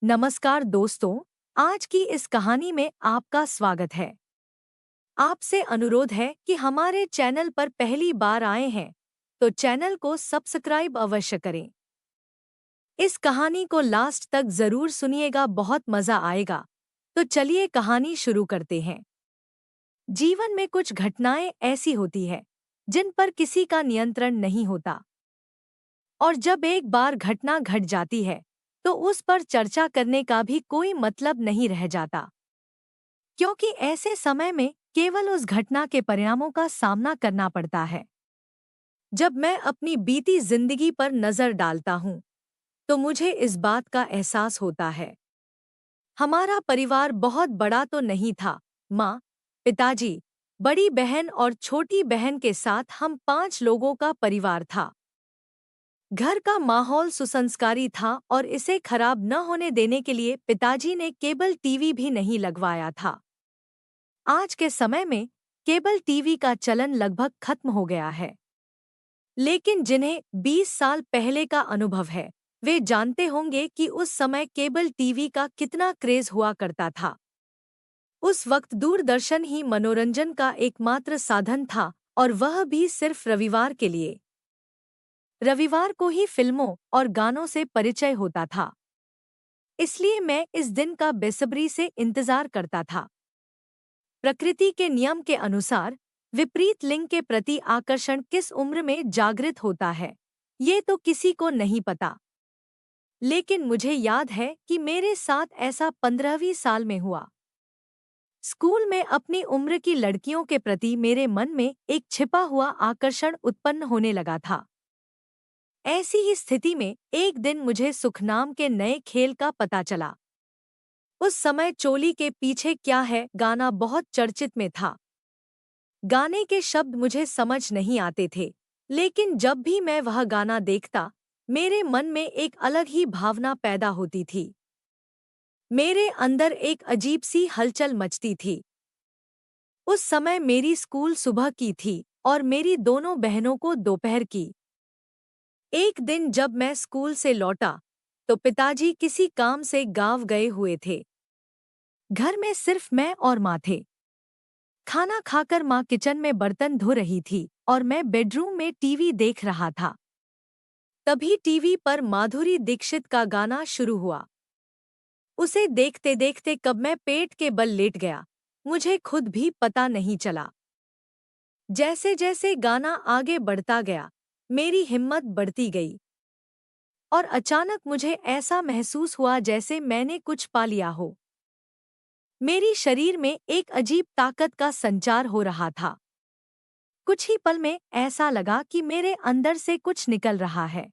नमस्कार दोस्तों, आज की इस कहानी में आपका स्वागत है। आपसे अनुरोध है कि हमारे चैनल पर पहली बार आए हैं, तो चैनल को सब्सक्राइब अवश्य करें। इस कहानी को लास्ट तक जरूर सुनिएगा, बहुत मजा आएगा। तो चलिए कहानी शुरू करते हैं। जीवन में कुछ घटनाएं ऐसी होती है जिन पर किसी का नियंत्रण नहीं होता, और जब एक बार घटना घट जाती है तो उस पर चर्चा करने का भी कोई मतलब नहीं रह जाता, क्योंकि ऐसे समय में केवल उस घटना के परिणामों का सामना करना पड़ता है। जब मैं अपनी बीती जिंदगी पर नजर डालता हूँ, तो मुझे इस बात का एहसास होता है। हमारा परिवार बहुत बड़ा तो नहीं था। माँ, पिताजी, बड़ी बहन और छोटी बहन के साथ हम 5 लोगों का परिवार था। घर का माहौल सुसंस्कारी था और इसे खराब न होने देने के लिए पिताजी ने केबल टीवी भी नहीं लगवाया था। आज के समय में केबल टीवी का चलन लगभग खत्म हो गया है, लेकिन जिन्हें 20 साल पहले का अनुभव है, वे जानते होंगे कि उस समय केबल टीवी का कितना क्रेज हुआ करता था। उस वक्त दूरदर्शन ही मनोरंजन का एकमात्र साधन था, और वह भी सिर्फ रविवार के लिए। रविवार को ही फिल्मों और गानों से परिचय होता था, इसलिए मैं इस दिन का बेसब्री से इंतजार करता था। प्रकृति के नियम के अनुसार विपरीत लिंग के प्रति आकर्षण किस उम्र में जागृत होता है, ये तो किसी को नहीं पता। लेकिन मुझे याद है कि मेरे साथ ऐसा 15वीं साल में हुआ। स्कूल में अपनी उम्र की लड़कियों के प्रति मेरे मन में एक छिपा हुआ आकर्षण उत्पन्न होने लगा था। ऐसी ही स्थिति में एक दिन मुझे सुखनाम के नए खेल का पता चला। उस समय चोली के पीछे क्या है गाना बहुत चर्चित में था। गाने के शब्द मुझे समझ नहीं आते थे, लेकिन जब भी मैं वह गाना देखता, मेरे मन में एक अलग ही भावना पैदा होती थी। मेरे अंदर एक अजीब सी हलचल मचती थी। उस समय मेरी स्कूल सुबह की थी और मेरी दोनों बहनों को दोपहर की। एक दिन जब मैं स्कूल से लौटा, तो पिताजी किसी काम से गांव गए हुए थे। घर में सिर्फ मैं और माँ थे। खाना खाकर माँ किचन में बर्तन धो रही थी और मैं बेडरूम में टीवी देख रहा था। तभी टीवी पर माधुरी दीक्षित का गाना शुरू हुआ। उसे देखते देखते कब मैं पेट के बल लेट गया, मुझे खुद भी पता नहीं चला। जैसे जैसे गाना आगे बढ़ता गया, मेरी हिम्मत बढ़ती गई, और अचानक मुझे ऐसा महसूस हुआ जैसे मैंने कुछ पा लिया हो। मेरी शरीर में एक अजीब ताकत का संचार हो रहा था। कुछ ही पल में ऐसा लगा कि मेरे अंदर से कुछ निकल रहा है।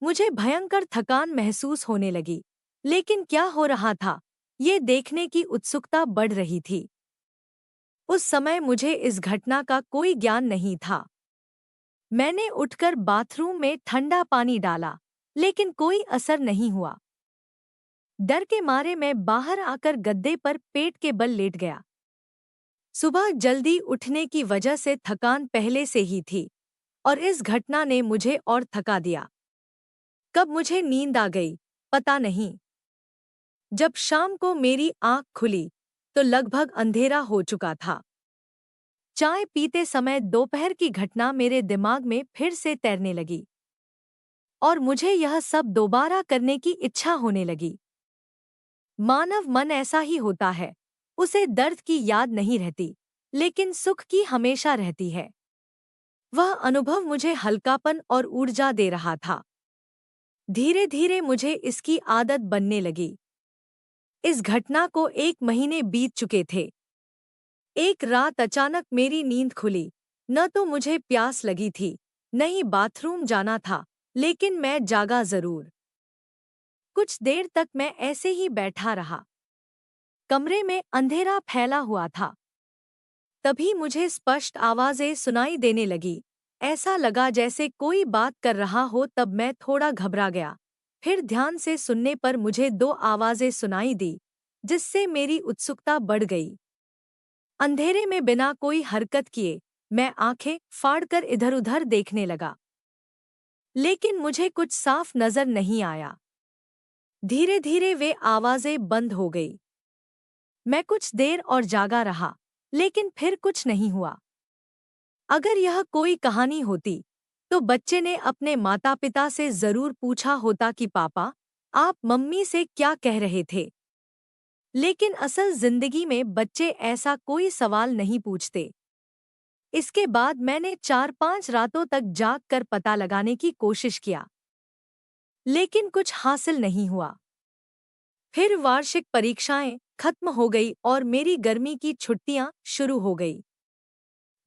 मुझे भयंकर थकान महसूस होने लगी, लेकिन क्या हो रहा था, ये देखने की उत्सुकता बढ़ रही थी। उस समय मुझे इस घटना का कोई ज्ञान नहीं था। मैंने उठकर बाथरूम में ठंडा पानी डाला, लेकिन कोई असर नहीं हुआ। डर के मारे मैं बाहर आकर गद्दे पर पेट के बल लेट गया। सुबह जल्दी उठने की वजह से थकान पहले से ही थी, और इस घटना ने मुझे और थका दिया। कब मुझे नींद आ गई, पता नहीं। जब शाम को मेरी आंख खुली, तो लगभग अंधेरा हो चुका था। चाय पीते समय दोपहर की घटना मेरे दिमाग में फिर से तैरने लगी, और मुझे यह सब दोबारा करने की इच्छा होने लगी। मानव मन ऐसा ही होता है, उसे दर्द की याद नहीं रहती, लेकिन सुख की हमेशा रहती है। वह अनुभव मुझे हल्कापन और ऊर्जा दे रहा था। धीरे धीरे मुझे इसकी आदत बनने लगी। इस घटना को 1 महीने बीत चुके थे। एक रात अचानक मेरी नींद खुली। न तो मुझे प्यास लगी थी, न ही बाथरूम जाना था, लेकिन मैं जागा जरूर। कुछ देर तक मैं ऐसे ही बैठा रहा। कमरे में अंधेरा फैला हुआ था। तभी मुझे स्पष्ट आवाजें सुनाई देने लगी। ऐसा लगा जैसे कोई बात कर रहा हो। तब मैं थोड़ा घबरा गया। फिर ध्यान से सुनने पर मुझे 2 आवाजें सुनाई दी, जिससे मेरी उत्सुकता बढ़ गई। अंधेरे में बिना कोई हरकत किए मैं आंखें फाड़कर इधर-उधर देखने लगा, लेकिन मुझे कुछ साफ नजर नहीं आया। धीरे धीरे वे आवाजें बंद हो गई। मैं कुछ देर और जागा रहा, लेकिन फिर कुछ नहीं हुआ। अगर यह कोई कहानी होती, तो बच्चे ने अपने माता पिता से जरूर पूछा होता कि पापा, आप मम्मी से क्या कह रहे थे। लेकिन असल जिंदगी में बच्चे ऐसा कोई सवाल नहीं पूछते। इसके बाद मैंने 4-5 रातों तक जाग कर पता लगाने की कोशिश किया, लेकिन कुछ हासिल नहीं हुआ। फिर वार्षिक परीक्षाएं खत्म हो गई और मेरी गर्मी की छुट्टियां शुरू हो गई।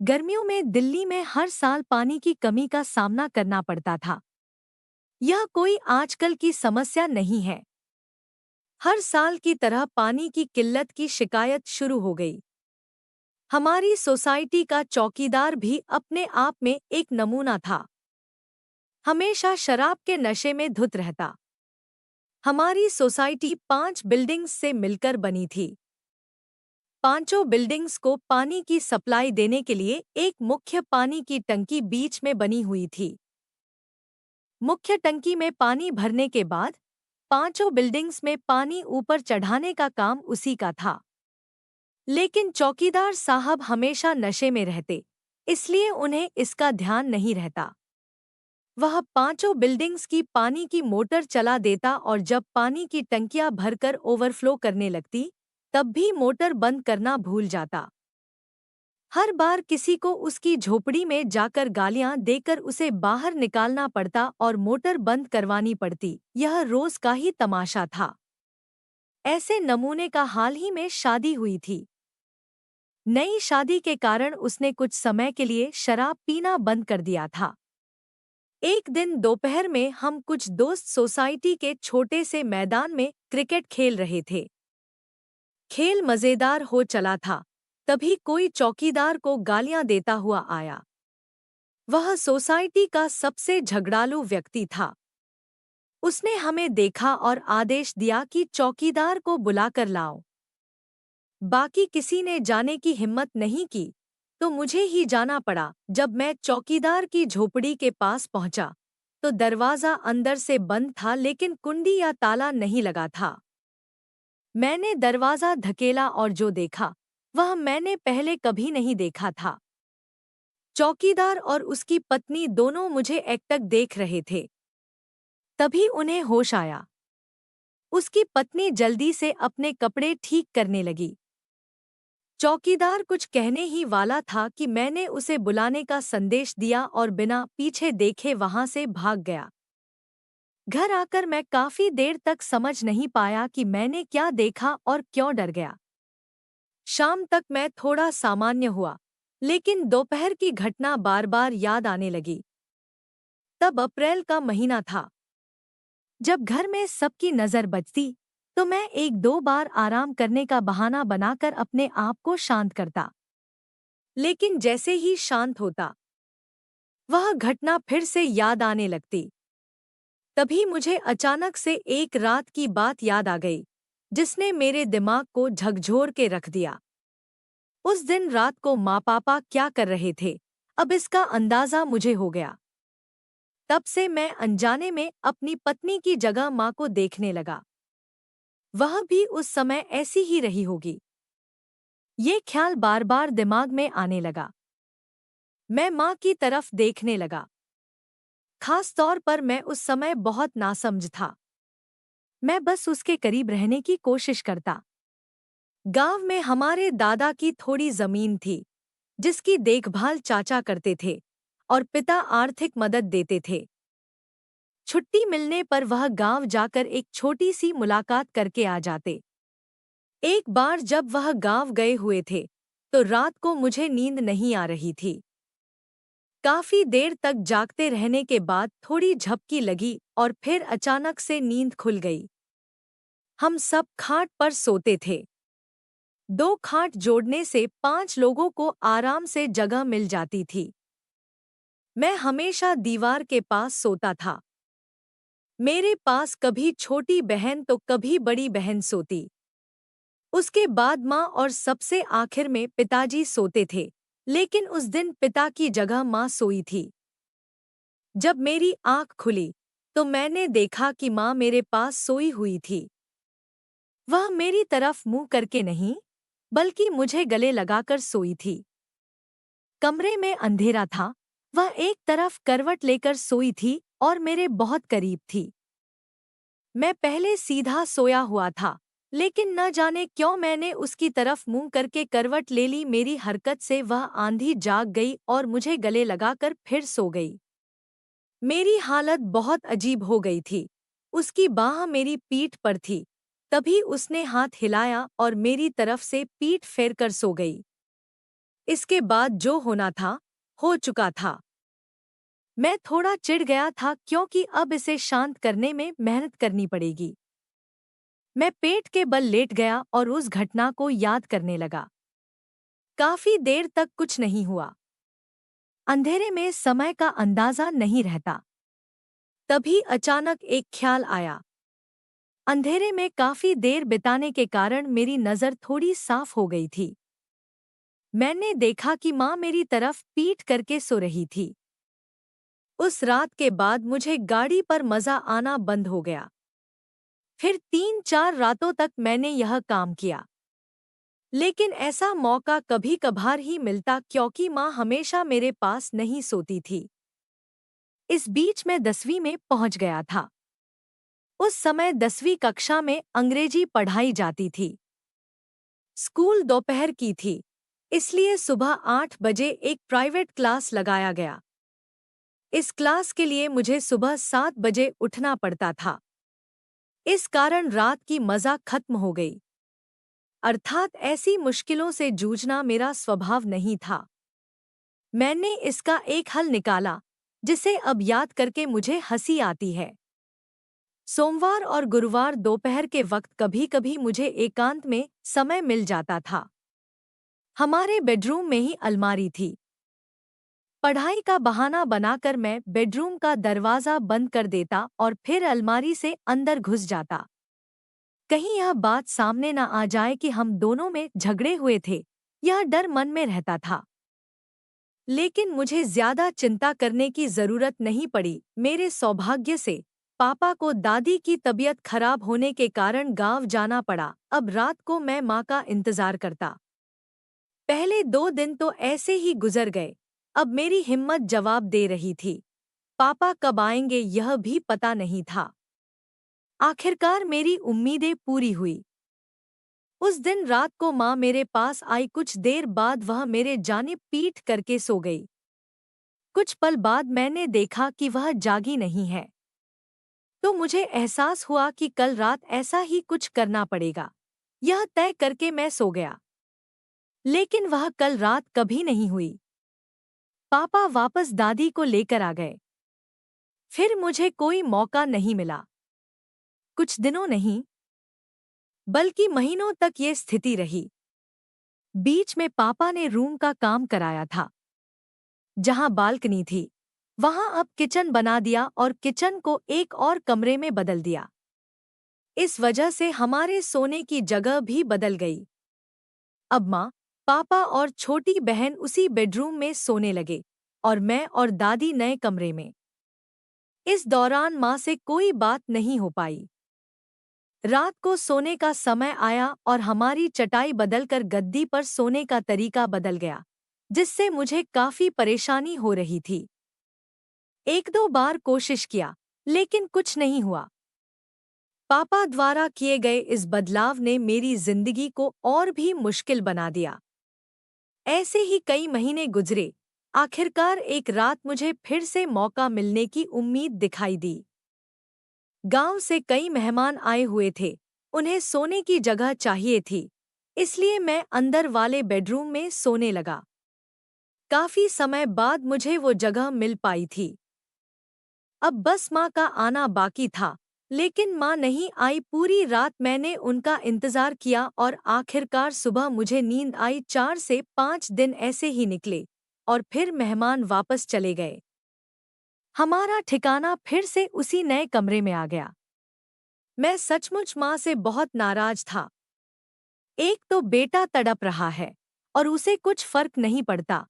गर्मियों में दिल्ली में हर साल पानी की कमी का सामना करना पड़ता था। यह कोई आजकल की समस्या नहीं है। हर साल की तरह पानी की किल्लत की शिकायत शुरू हो गई। हमारी सोसाइटी का चौकीदार भी अपने आप में एक नमूना था। हमेशा शराब के नशे में धुत रहता। हमारी सोसाइटी 5 बिल्डिंग्स से मिलकर बनी थी। पांचों बिल्डिंग्स को पानी की सप्लाई देने के लिए एक मुख्य पानी की टंकी बीच में बनी हुई थी। मुख्य टंकी में पानी भरने के बाद पांचों बिल्डिंग्स में पानी ऊपर चढ़ाने का काम उसी का था। लेकिन चौकीदार साहब हमेशा नशे में रहते, इसलिए उन्हें इसका ध्यान नहीं रहता। वह पांचों बिल्डिंग्स की पानी की मोटर चला देता और जब पानी की टंकियां भरकर ओवरफ्लो करने लगती, तब भी मोटर बंद करना भूल जाता। हर बार किसी को उसकी झोपड़ी में जाकर गालियां देकर उसे बाहर निकालना पड़ता और मोटर बंद करवानी पड़ती। यह रोज का ही तमाशा था। ऐसे नमूने का हाल ही में शादी हुई थी। नई शादी के कारण उसने कुछ समय के लिए शराब पीना बंद कर दिया था। एक दिन दोपहर में हम कुछ दोस्त सोसाइटी के छोटे से मैदान में क्रिकेट खेल रहे थे। खेल मजेदार हो चला था, तभी कोई चौकीदार को गालियां देता हुआ आया। वह सोसाइटी का सबसे झगड़ालू व्यक्ति था। उसने हमें देखा और आदेश दिया कि चौकीदार को बुलाकर लाओ। बाकी किसी ने जाने की हिम्मत नहीं की, तो मुझे ही जाना पड़ा। जब मैं चौकीदार की झोपड़ी के पास पहुंचा, तो दरवाजा अंदर से बंद था, लेकिन कुंडी या ताला नहीं लगा था। मैंने दरवाजा धकेला और जो देखा, वह मैंने पहले कभी नहीं देखा था। चौकीदार और उसकी पत्नी दोनों मुझे एकटक देख रहे थे। तभी उन्हें होश आया। उसकी पत्नी जल्दी से अपने कपड़े ठीक करने लगी। चौकीदार कुछ कहने ही वाला था कि मैंने उसे बुलाने का संदेश दिया और बिना पीछे देखे वहां से भाग गया। घर आकर मैं काफी देर तक समझ नहीं पाया कि मैंने क्या देखा और क्यों डर गया। शाम तक मैं थोड़ा सामान्य हुआ, लेकिन दोपहर की घटना बार बार याद आने लगी। तब अप्रैल का महीना था। जब घर में सबकी नजर बचती, तो मैं 1-2 बार आराम करने का बहाना बनाकर अपने आप को शांत करता। लेकिन जैसे ही शांत होता, वह घटना फिर से याद आने लगती। तभी मुझे अचानक से एक रात की बात याद आ गई, जिसने मेरे दिमाग को झकझोर के रख दिया। उस दिन रात को माँ पापा क्या कर रहे थे, अब इसका अंदाजा मुझे हो गया। तब से मैं अनजाने में अपनी पत्नी की जगह माँ को देखने लगा। वह भी उस समय ऐसी ही रही होगी। ये ख्याल बार बार दिमाग में आने लगा। मैं माँ की तरफ देखने लगा। खास तौर पर मैं उस समय बहुत नासमझ था। मैं बस उसके करीब रहने की कोशिश करता। गांव में हमारे दादा की थोड़ी जमीन थी, जिसकी देखभाल चाचा करते थे और पिता आर्थिक मदद देते थे। छुट्टी मिलने पर वह गांव जाकर एक छोटी सी मुलाकात करके आ जाते। एक बार जब वह गांव गए हुए थे, तो रात को मुझे नींद नहीं आ रही थी। काफी देर तक जागते रहने के बाद थोड़ी झपकी लगी और फिर अचानक से नींद खुल गई। हम सब खाट पर सोते थे। 2 खाट जोड़ने से 5 लोगों को आराम से जगह मिल जाती थी। मैं हमेशा दीवार के पास सोता था। मेरे पास कभी छोटी बहन तो कभी बड़ी बहन सोती। उसके बाद माँ और सबसे आखिर में पिताजी सोते थे, लेकिन उस दिन पिता की जगह माँ सोई थी। जब मेरी आँख खुली, तो मैंने देखा कि माँ मेरे पास सोई हुई थी। वह मेरी तरफ मुंह करके नहीं, बल्कि मुझे गले लगाकर सोई थी। कमरे में अंधेरा था। वह एक तरफ करवट लेकर सोई थी और मेरे बहुत करीब थी। मैं पहले सीधा सोया हुआ था, लेकिन न जाने क्यों मैंने उसकी तरफ मुंह करके करवट ले ली। मेरी हरकत से वह आंधी जाग गई और मुझे गले लगाकर फिर सो गई। मेरी हालत बहुत अजीब हो गई थी। उसकी बाह मेरी पीठ पर थी। तभी उसने हाथ हिलाया और मेरी तरफ से पीठ फेरकर सो गई। इसके बाद जो होना था, हो चुका था। मैं थोड़ा चिढ़ गया था क्योंकि अब इसे शांत करने में मेहनत करनी पड़ेगी। मैं पेट के बल लेट गया और उस घटना को याद करने लगा। काफी देर तक कुछ नहीं हुआ। अंधेरे में समय का अंदाजा नहीं रहता। तभी अचानक एक ख्याल आया। अंधेरे में काफी देर बिताने के कारण मेरी नजर थोड़ी साफ हो गई थी। मैंने देखा कि माँ मेरी तरफ पीठ करके सो रही थी। उस रात के बाद मुझे गाड़ी पर मजा आना बंद हो गया। फिर 3-4 रातों तक मैंने यह काम किया। लेकिन ऐसा मौका कभी कभार ही मिलता क्योंकि माँ हमेशा मेरे पास नहीं सोती थी। इस बीच मैं 10वीं में पहुंच गया था। उस समय 10वीं कक्षा में अंग्रेजी पढ़ाई जाती थी। स्कूल दोपहर की थी, इसलिए सुबह 8 बजे एक प्राइवेट क्लास लगाया गया। इस क्लास के लिए मुझे सुबह 7 बजे उठना पड़ता था। इस कारण रात की मजा खत्म हो गई। अर्थात ऐसी मुश्किलों से जूझना मेरा स्वभाव नहीं था। मैंने इसका एक हल निकाला, जिसे अब याद करके मुझे हंसी आती है। सोमवार और गुरुवार दोपहर के वक्त कभी-कभी मुझे एकांत में समय मिल जाता था। हमारे बेडरूम में ही अलमारी थी। पढ़ाई का बहाना बनाकर मैं बेडरूम का दरवाजा बंद कर देता और फिर अलमारी से अंदर घुस जाता। कहीं यह बात सामने न आ जाए कि हम दोनों में झगड़े हुए थे, यह डर मन में रहता था। लेकिन मुझे ज्यादा चिंता करने की जरूरत नहीं पड़ी। मेरे सौभाग्य से पापा को दादी की तबीयत खराब होने के कारण गांव जाना पड़ा। अब रात को मैं माँ का इंतजार करता। पहले 2 दिन तो ऐसे ही गुजर गए। अब मेरी हिम्मत जवाब दे रही थी। पापा कब आएंगे यह भी पता नहीं था। आखिरकार मेरी उम्मीदें पूरी हुई। उस दिन रात को माँ मेरे पास आई। कुछ देर बाद वह मेरे जानिब पीठ करके सो गई। कुछ पल बाद मैंने देखा कि वह जागी नहीं है। तो मुझे एहसास हुआ कि कल रात ऐसा ही कुछ करना पड़ेगा। यह तय करके मैं सो गया। लेकिन वह कल रात कभी नहीं हुई। पापा वापस दादी को लेकर आ गए। फिर मुझे कोई मौका नहीं मिला। कुछ दिनों नहीं, बल्कि महीनों तक ये स्थिति रही। बीच में पापा ने रूम का काम कराया था। जहां बालकनी थी, वहां अब किचन बना दिया और किचन को एक और कमरे में बदल दिया। इस वजह से हमारे सोने की जगह भी बदल गई। अब माँ, पापा और छोटी बहन उसी बेडरूम में सोने लगे और मैं और दादी नए कमरे में। इस दौरान माँ से कोई बात नहीं हो पाई। रात को सोने का समय आया और हमारी चटाई बदलकर गद्दी पर सोने का तरीका बदल गया, जिससे मुझे काफी परेशानी हो रही थी। 1-2 बार कोशिश किया, लेकिन कुछ नहीं हुआ। पापा द्वारा किए गए इस बदलाव ने मेरी जिंदगी को और भी मुश्किल बना दिया। ऐसे ही कई महीने गुजरे। आखिरकार एक रात मुझे फिर से मौका मिलने की उम्मीद दिखाई दी। गांव से कई मेहमान आए हुए थे। उन्हें सोने की जगह चाहिए थी, इसलिए मैं अंदर वाले बेडरूम में सोने लगा। काफी समय बाद मुझे वो जगह मिल पाई थी। अब बस माँ का आना बाकी था, लेकिन माँ नहीं आई। पूरी रात मैंने उनका इंतजार किया और आखिरकार सुबह मुझे नींद आई। 4 से 5 दिन ऐसे ही निकले और फिर मेहमान वापस चले गए। हमारा ठिकाना फिर से उसी नए कमरे में आ गया। मैं सचमुच माँ से बहुत नाराज था। एक तो बेटा तड़प रहा है और उसे कुछ फर्क नहीं पड़ता।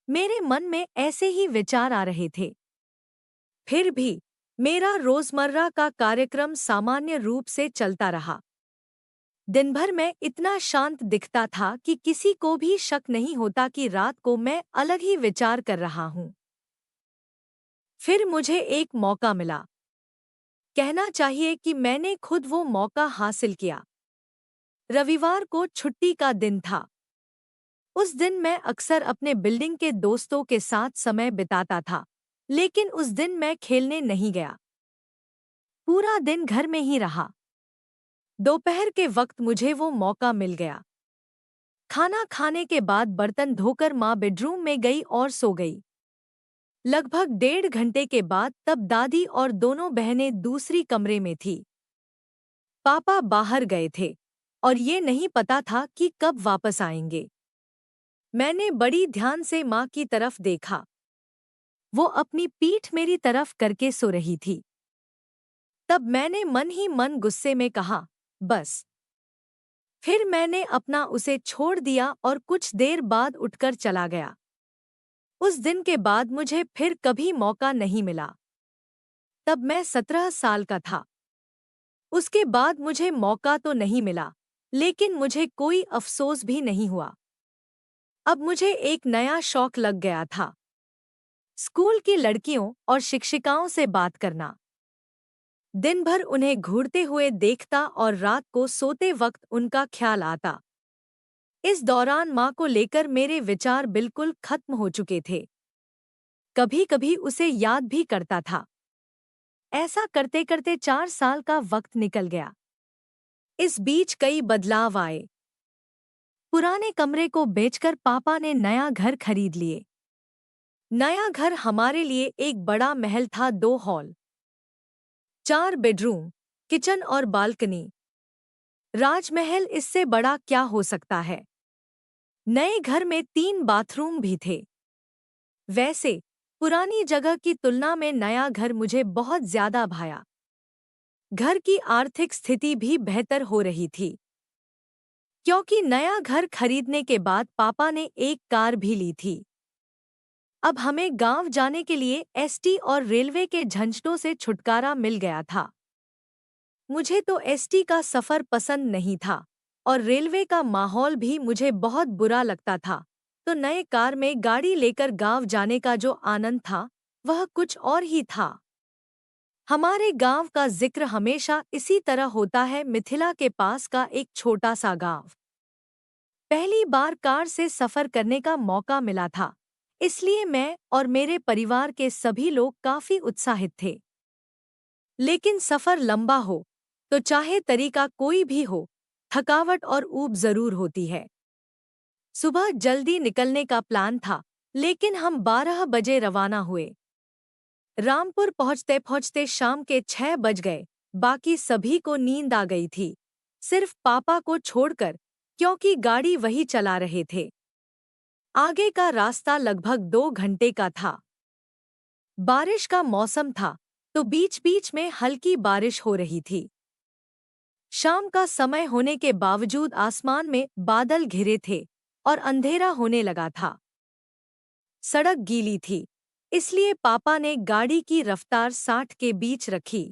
मेरे मन में ऐसे ही विचार आ रहे थे। फिर भी मेरा रोजमर्रा का कार्यक्रम सामान्य रूप से चलता रहा। दिन भर मैं इतना शांत दिखता था कि किसी को भी शक नहीं होता कि रात को मैं अलग ही विचार कर रहा हूँ। फिर मुझे एक मौका मिला। कहना चाहिए कि मैंने खुद वो मौका हासिल किया। रविवार को छुट्टी का दिन था। उस दिन मैं अक्सर अपने बिल्डिंग के दोस्तों के साथ समय बिताता था, लेकिन उस दिन मैं खेलने नहीं गया। पूरा दिन घर में ही रहा। दोपहर के वक्त मुझे वो मौका मिल गया। खाना खाने के बाद बर्तन धोकर माँ बेडरूम में गई और सो गई। लगभग 1.5 घंटे के बाद तब दादी और दोनों बहनें दूसरी कमरे में थी। पापा बाहर गए थे और ये नहीं पता था कि कब वापस आएंगे। मैंने बड़ी ध्यान से माँ की तरफ देखा। वो अपनी पीठ मेरी तरफ करके सो रही थी। तब मैंने मन ही मन गुस्से में कहा, बस। फिर मैंने अपना उसे छोड़ दिया और कुछ देर बाद उठकर चला गया। उस दिन के बाद मुझे फिर कभी मौका नहीं मिला। तब मैं 17 साल का था। उसके बाद मुझे मौका तो नहीं मिला, लेकिन मुझे कोई अफसोस भी नहीं हुआ। अब मुझे एक नया शौक लग गया था। स्कूल की लड़कियों और शिक्षिकाओं से बात करना। दिन भर उन्हें घूरते हुए देखता और रात को सोते वक्त उनका ख्याल आता। इस दौरान माँ को लेकर मेरे विचार बिल्कुल खत्म हो चुके थे। कभी कभी उसे याद भी करता था। ऐसा करते करते 4 साल का वक्त निकल गया। इस बीच कई बदलाव आए। पुराने कमरे को बेचकर पापा ने नया घर खरीद लिए। नया घर हमारे लिए एक बड़ा महल था। 2 हॉल, 4 बेडरूम, किचन और बालकनी। राजमहल इससे बड़ा क्या हो सकता है। नए घर में 3 बाथरूम भी थे। वैसे पुरानी जगह की तुलना में नया घर मुझे बहुत ज्यादा भाया। घर की आर्थिक स्थिति भी बेहतर हो रही थी, क्योंकि नया घर खरीदने के बाद पापा ने एक कार भी ली थी। अब हमें गांव जाने के लिए एसटी और रेलवे के झंझटों से छुटकारा मिल गया था। मुझे तो एसटी का सफर पसंद नहीं था और रेलवे का माहौल भी मुझे बहुत बुरा लगता था। तो नए कार में गाड़ी लेकर गांव जाने का जो आनंद था, वह कुछ और ही था। हमारे गांव का जिक्र हमेशा इसी तरह होता है। मिथिला के पास का एक छोटा सा गांव। पहली बार कार से सफर करने का मौका मिला था, इसलिए मैं और मेरे परिवार के सभी लोग काफी उत्साहित थे। लेकिन सफर लंबा हो तो चाहे तरीका कोई भी हो, थकावट और ऊब जरूर होती है। सुबह जल्दी निकलने का प्लान था, लेकिन हम 12 बजे रवाना हुए। रामपुर पहुंचते पहुंचते शाम के 6 बज गए। बाकी सभी को नींद आ गई थी, सिर्फ पापा को छोड़कर, क्योंकि गाड़ी वही चला रहे थे। आगे का रास्ता लगभग 2 घंटे का था। बारिश का मौसम था, तो बीच बीच में हल्की बारिश हो रही थी। शाम का समय होने के बावजूद आसमान में बादल घिरे थे और अंधेरा होने लगा था। सड़क गीली थी, इसलिए पापा ने गाड़ी की रफ्तार 60 के बीच रखी।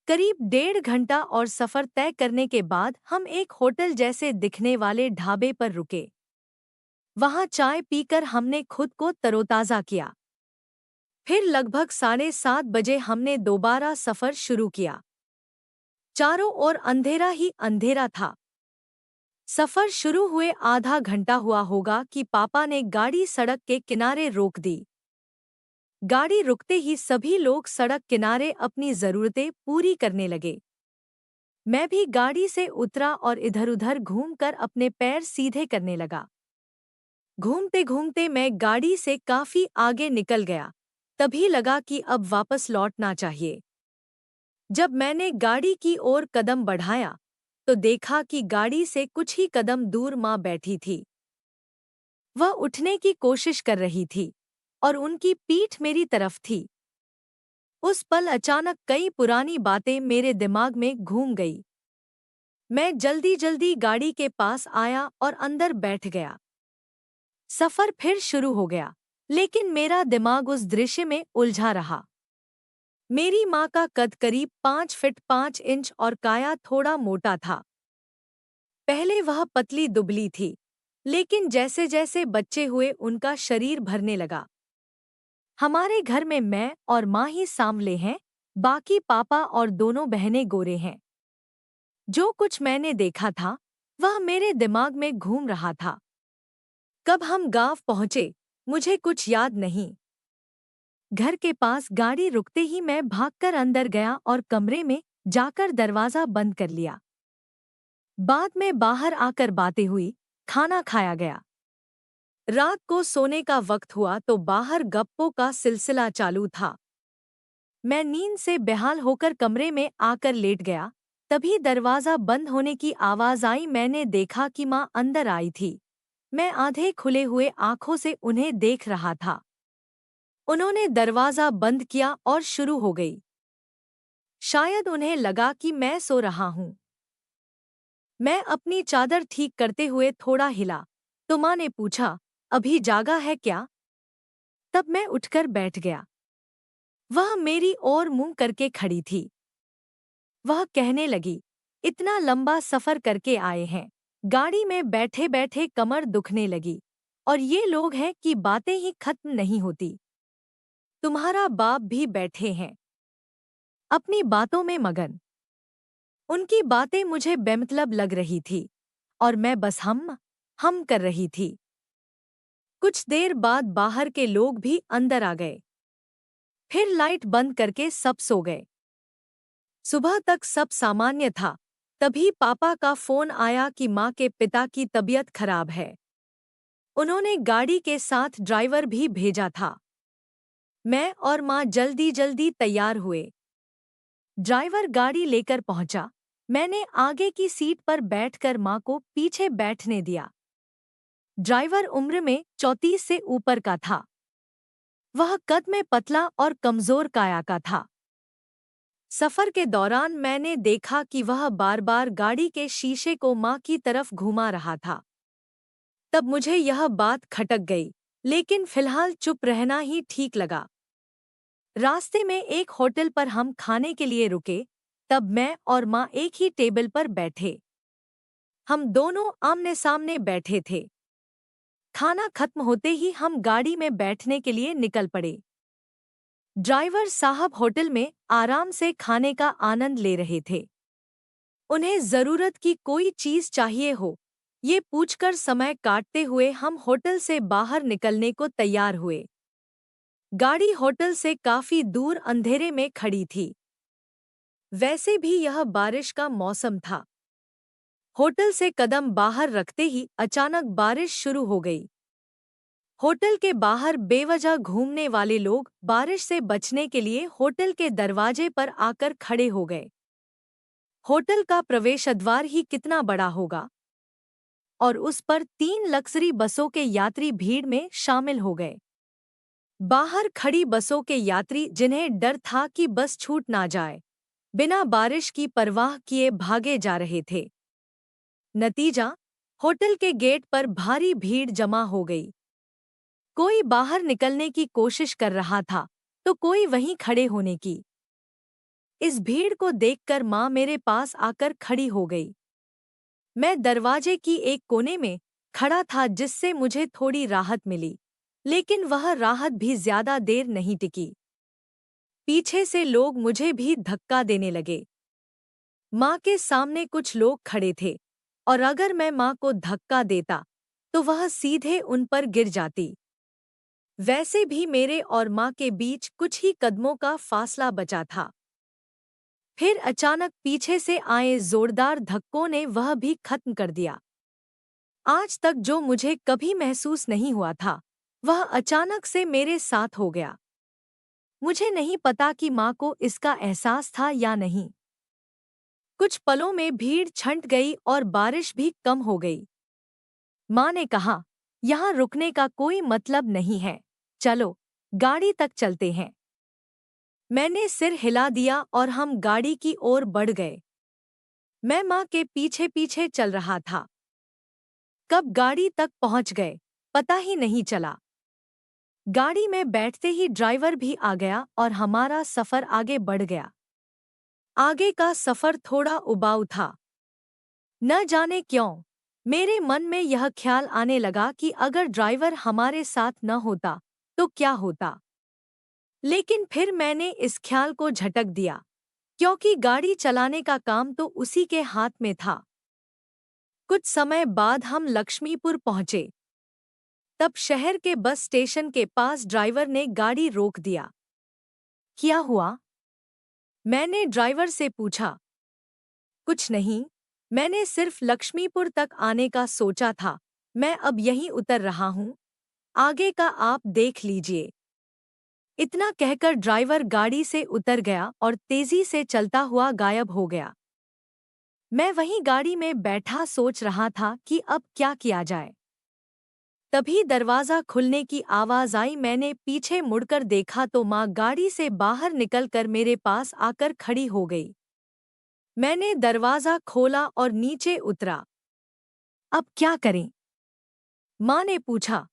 करीब 1.5 घंटा और सफर तय करने के बाद हम एक होटल जैसे दिखने वाले ढाबे पर रुके। वहां चाय पीकर हमने खुद को तरोताजा किया। फिर लगभग 7:30 बजे हमने दोबारा सफर शुरू किया। चारों ओर अंधेरा ही अंधेरा था। सफर शुरू हुए आधा घंटा हुआ होगा कि पापा ने गाड़ी सड़क के किनारे रोक दी। गाड़ी रुकते ही सभी लोग सड़क किनारे अपनी जरूरतें पूरी करने लगे। मैं भी गाड़ी से उतरा और इधर-उधर घूमकर अपने पैर सीधे करने लगा। घूमते घूमते मैं गाड़ी से काफी आगे निकल गया। तभी लगा कि अब वापस लौटना चाहिए। जब मैंने गाड़ी की ओर कदम बढ़ाया, तो देखा कि गाड़ी से कुछ ही कदम दूर माँ बैठी थी। वह उठने की कोशिश कर रही थी और उनकी पीठ मेरी तरफ थी। उस पल अचानक कई पुरानी बातें मेरे दिमाग में घूम गई। मैं जल्दी जल्दी गाड़ी के पास आया और अंदर बैठ गया। सफर फिर शुरू हो गया, लेकिन मेरा दिमाग उस दृश्य में उलझा रहा। मेरी माँ का कद करीब 5 फीट 5 इंच और काया थोड़ा मोटा था। पहले वह पतली दुबली थी, लेकिन जैसे जैसे बच्चे हुए उनका शरीर भरने लगा। हमारे घर में मैं और माँ ही सांवले हैं, बाकी पापा और दोनों बहनें गोरे हैं। जो कुछ मैंने देखा था, वह मेरे दिमाग में घूम रहा था। कब हम गांव पहुंचे, मुझे कुछ याद नहीं। घर के पास गाड़ी रुकते ही मैं भागकर अंदर गया और कमरे में जाकर दरवाजा बंद कर लिया। बाद में बाहर आकर बातें हुई, खाना खाया गया। रात को सोने का वक्त हुआ तो बाहर गप्पों का सिलसिला चालू था। मैं नींद से बेहाल होकर कमरे में आकर लेट गया। तभी दरवाजा बंद होने की आवाज आई। मैंने देखा कि माँ अंदर आई थी। मैं आधे खुले हुए आंखों से उन्हें देख रहा था। उन्होंने दरवाजा बंद किया और शुरू हो गई। शायद उन्हें लगा कि मैं सो रहा हूँ। मैं अपनी चादर ठीक करते हुए थोड़ा हिला तो माँ ने पूछा, अभी जागा है क्या? तब मैं उठकर बैठ गया। वह मेरी ओर मुंह करके खड़ी थी। वह कहने लगी, इतना लंबा सफर करके आए हैं, गाड़ी में बैठे बैठे कमर दुखने लगी, और ये लोग हैं कि बातें ही खत्म नहीं होती। तुम्हारा बाप भी बैठे हैं, अपनी बातों में मगन। उनकी बातें मुझे बेमतलब लग रही थी और मैं बस हम कर रही थी। कुछ देर बाद बाहर के लोग भी अंदर आ गए। फिर लाइट बंद करके सब सो गए। सुबह तक सब सामान्य था। तभी पापा का फोन आया कि माँ के पिता की तबीयत खराब है। उन्होंने गाड़ी के साथ ड्राइवर भी भेजा था। मैं और माँ जल्दी जल्दी तैयार हुए। ड्राइवर गाड़ी लेकर पहुंचा। मैंने आगे की सीट पर बैठकर माँ को पीछे बैठने दिया। ड्राइवर उम्र में 34 से ऊपर का था। वह कद में पतला और कमजोर काया का था। सफर के दौरान मैंने देखा कि वह बार बार गाड़ी के शीशे को माँ की तरफ घुमा रहा था। तब मुझे यह बात खटक गई, लेकिन फिलहाल चुप रहना ही ठीक लगा। रास्ते में एक होटल पर हम खाने के लिए रुके। तब मैं और माँ एक ही टेबल पर बैठे। हम दोनों आमने सामने बैठे थे। खाना खत्म होते ही हम गाड़ी में बैठने के लिए निकल पड़े। ड्राइवर साहब होटल में आराम से खाने का आनंद ले रहे थे। उन्हें जरूरत की कोई चीज चाहिए हो, ये पूछकर समय काटते हुए हम होटल से बाहर निकलने को तैयार हुए। गाड़ी होटल से काफी दूर अंधेरे में खड़ी थी। वैसे भी यह बारिश का मौसम था। होटल से कदम बाहर रखते ही अचानक बारिश शुरू हो गई। होटल के बाहर बेवजह घूमने वाले लोग बारिश से बचने के लिए होटल के दरवाजे पर आकर खड़े हो गए। होटल का प्रवेश द्वार ही कितना बड़ा होगा, और उस पर 3 लग्जरी बसों के यात्री भीड़ में शामिल हो गए। बाहर खड़ी बसों के यात्री, जिन्हें डर था कि बस छूट ना जाए, बिना बारिश की परवाह किए भागे जा रहे थे। नतीजा, होटल के गेट पर भारी भीड़ जमा हो गई। कोई बाहर निकलने की कोशिश कर रहा था तो कोई वहीं खड़े होने की। इस भीड़ को देखकर माँ मेरे पास आकर खड़ी हो गई। मैं दरवाजे की एक कोने में खड़ा था, जिससे मुझे थोड़ी राहत मिली, लेकिन वह राहत भी ज्यादा देर नहीं टिकी। पीछे से लोग मुझे भी धक्का देने लगे। माँ के सामने कुछ लोग खड़े थे, और अगर मैं माँ को धक्का देता तो वह सीधे उन पर गिर जाती। वैसे भी मेरे और माँ के बीच कुछ ही कदमों का फासला बचा था। फिर अचानक पीछे से आए जोरदार धक्कों ने वह भी खत्म कर दिया। आज तक जो मुझे कभी महसूस नहीं हुआ था, वह अचानक से मेरे साथ हो गया। मुझे नहीं पता कि माँ को इसका एहसास था या नहीं। कुछ पलों में भीड़ छंट गई और बारिश भी कम हो गई। माँ ने कहा, यहाँ रुकने का कोई मतलब नहीं है, चलो गाड़ी तक चलते हैं। मैंने सिर हिला दिया और हम गाड़ी की ओर बढ़ गए। मैं माँ के पीछे पीछे चल रहा था। कब गाड़ी तक पहुंच गए, पता ही नहीं चला। गाड़ी में बैठते ही ड्राइवर भी आ गया और हमारा सफर आगे बढ़ गया। आगे का सफर थोड़ा उबाऊ था। न जाने क्यों मेरे मन में यह ख्याल आने लगा कि अगर ड्राइवर हमारे साथ न होता तो क्या होता। लेकिन फिर मैंने इस ख्याल को झटक दिया, क्योंकि गाड़ी चलाने का काम तो उसी के हाथ में था। कुछ समय बाद हम लक्ष्मीपुर पहुंचे। तब शहर के बस स्टेशन के पास ड्राइवर ने गाड़ी रोक दिया। क्या हुआ? मैंने ड्राइवर से पूछा। कुछ नहीं, मैंने सिर्फ लक्ष्मीपुर तक आने का सोचा था। मैं अब यहीं उतर रहा हूँ, आगे का आप देख लीजिए। इतना कहकर ड्राइवर गाड़ी से उतर गया और तेजी से चलता हुआ गायब हो गया। मैं वहीं गाड़ी में बैठा सोच रहा था कि अब क्या किया जाए। तभी दरवाजा खुलने की आवाज आई। मैंने पीछे मुड़कर देखा तो माँ गाड़ी से बाहर निकलकर मेरे पास आकर खड़ी हो गई। मैंने दरवाजा खोला और नीचे उतरा। अब क्या करें? माँ ने पूछा।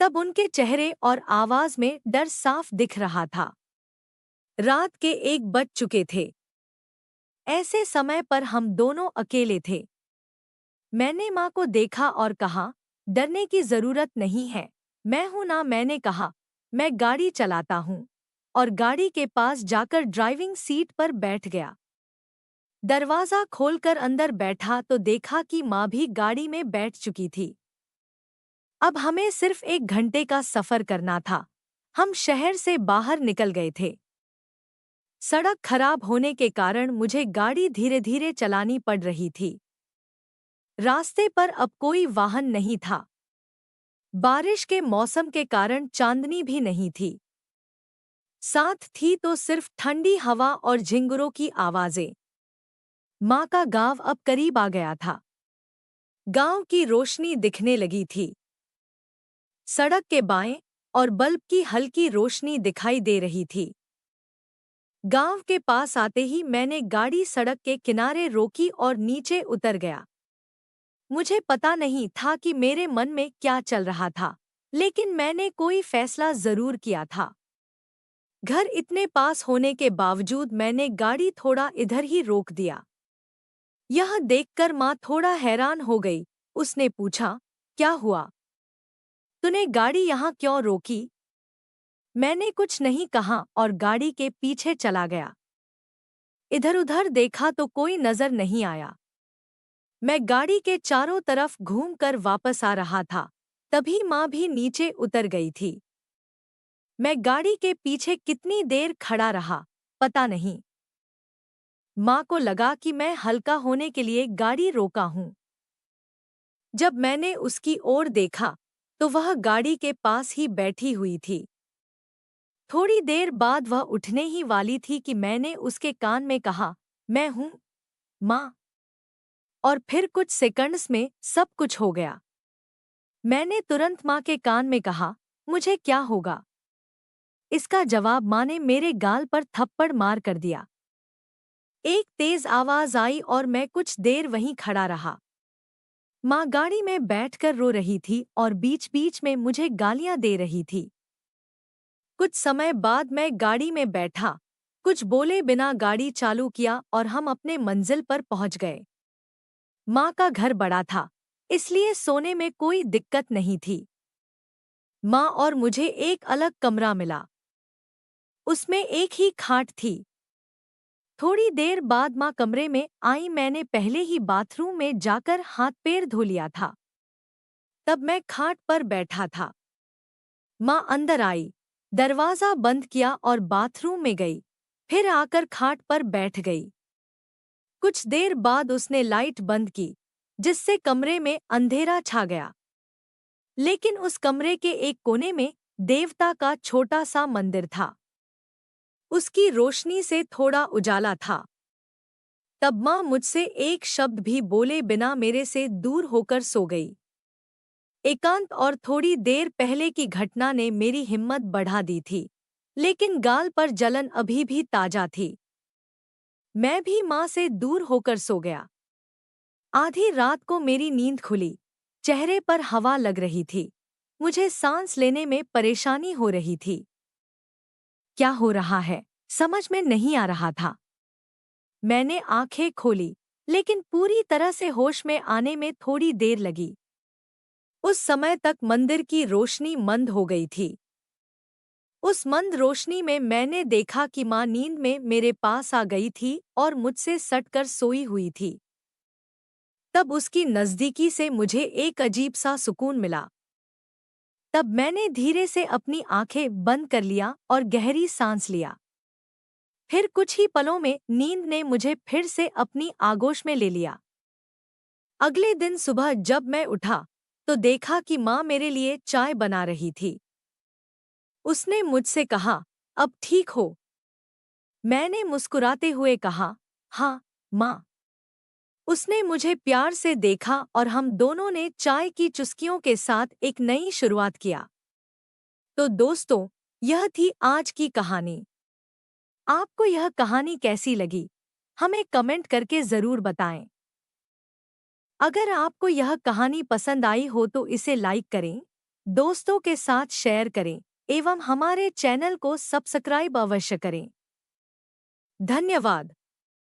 तब उनके चेहरे और आवाज में डर साफ दिख रहा था। रात के 1 बज चुके थे। ऐसे समय पर हम दोनों अकेले थे। मैंने माँ को देखा और कहा, डरने की जरूरत नहीं है, मैं हूं ना। मैंने कहा, मैं गाड़ी चलाता हूं, और गाड़ी के पास जाकर ड्राइविंग सीट पर बैठ गया। दरवाजा खोलकर अंदर बैठा तो देखा कि माँ भी गाड़ी में बैठ चुकी थी। अब हमें सिर्फ 1 घंटे का सफर करना था। हम शहर से बाहर निकल गए थे। सड़क खराब होने के कारण मुझे गाड़ी धीरे धीरे चलानी पड़ रही थी। रास्ते पर अब कोई वाहन नहीं था। बारिश के मौसम के कारण चांदनी भी नहीं थी। साथ थी तो सिर्फ ठंडी हवा और झिंगुरों की आवाजें। माँ का गाँव अब करीब आ गया था। गाँव की रोशनी दिखने लगी थी। सड़क के बाएं और बल्ब की हल्की रोशनी दिखाई दे रही थी। गांव के पास आते ही मैंने गाड़ी सड़क के किनारे रोकी और नीचे उतर गया। मुझे पता नहीं था कि मेरे मन में क्या चल रहा था, लेकिन मैंने कोई फैसला जरूर किया था। घर इतने पास होने के बावजूद मैंने गाड़ी थोड़ा इधर ही रोक दिया। यह देखकर माँ थोड़ा हैरान हो गई। उसने पूछा, क्या हुआ? तूने गाड़ी यहाँ क्यों रोकी? मैंने कुछ नहीं कहा और गाड़ी के पीछे चला गया। इधर उधर देखा तो कोई नजर नहीं आया। मैं गाड़ी के चारों तरफ घूमकर वापस आ रहा था, तभी माँ भी नीचे उतर गई थी। मैं गाड़ी के पीछे कितनी देर खड़ा रहा, पता नहीं। माँ को लगा कि मैं हल्का होने के लिए गाड़ी रोका हूँ। जब मैंने उसकी ओर देखा, तो वह गाड़ी के पास ही बैठी हुई थी। थोड़ी देर बाद वह उठने ही वाली थी कि मैंने उसके कान में कहा, मैं हूँ, माँ। और फिर कुछ सेकंड्स में सब कुछ हो गया। मैंने तुरंत माँ के कान में कहा, मुझे क्या होगा? इसका जवाब माँ ने मेरे गाल पर थप्पड़ मार कर दिया। एक तेज आवाज आई और मैं कुछ देर वहीं खड़ा रहा। माँ गाड़ी में बैठकर रो रही थी और बीच बीच में मुझे गालियां दे रही थी। कुछ समय बाद मैं गाड़ी में बैठा, कुछ बोले बिना गाड़ी चालू किया और हम अपने मंजिल पर पहुंच गए। माँ का घर बड़ा था, इसलिए सोने में कोई दिक्कत नहीं थी। माँ और मुझे एक अलग कमरा मिला। उसमें एक ही खाट थी। थोड़ी देर बाद माँ कमरे में आई। मैंने पहले ही बाथरूम में जाकर हाथ पैर धो लिया था। तब मैं खाट पर बैठा था। माँ अंदर आई, दरवाजा बंद किया और बाथरूम में गई, फिर आकर खाट पर बैठ गई। कुछ देर बाद उसने लाइट बंद की, जिससे कमरे में अंधेरा छा गया। लेकिन उस कमरे के एक कोने में देवता का छोटा सा मंदिर था। उसकी रोशनी से थोड़ा उजाला था। तब माँ मुझसे एक शब्द भी बोले बिना मेरे से दूर होकर सो गई। एकांत और थोड़ी देर पहले की घटना ने मेरी हिम्मत बढ़ा दी थी, लेकिन गाल पर जलन अभी भी ताजा थी। मैं भी माँ से दूर होकर सो गया। आधी रात को मेरी नींद खुली, चेहरे पर हवा लग रही थी। मुझे सांस लेने में परेशानी हो रही थी। क्या हो रहा है, समझ में नहीं आ रहा था। मैंने आंखें खोली, लेकिन पूरी तरह से होश में आने में थोड़ी देर लगी। उस समय तक मंदिर की रोशनी मंद हो गई थी। उस मंद रोशनी में मैंने देखा कि माँ नींद में मेरे पास आ गई थी और मुझसे सटकर सोई हुई थी। तब उसकी नज़दीकी से मुझे एक अजीब सा सुकून मिला। तब मैंने धीरे से अपनी आंखें बंद कर लिया और गहरी सांस लिया। फिर कुछ ही पलों में नींद ने मुझे फिर से अपनी आगोश में ले लिया। अगले दिन सुबह जब मैं उठा, तो देखा कि माँ मेरे लिए चाय बना रही थी। उसने मुझसे कहा, अब ठीक हो? मैंने मुस्कुराते हुए कहा, हाँ, माँ। उसने मुझे प्यार से देखा और हम दोनों ने चाय की चुस्कियों के साथ एक नई शुरुआत किया। तो दोस्तों, यह थी आज की कहानी। आपको यह कहानी कैसी लगी? हमें कमेंट करके ज़रूर बताएं। अगर आपको यह कहानी पसंद आई हो तो इसे लाइक करें, दोस्तों के साथ शेयर करें एवं हमारे चैनल को सब्सक्राइब अवश्य करें। धन्यवाद।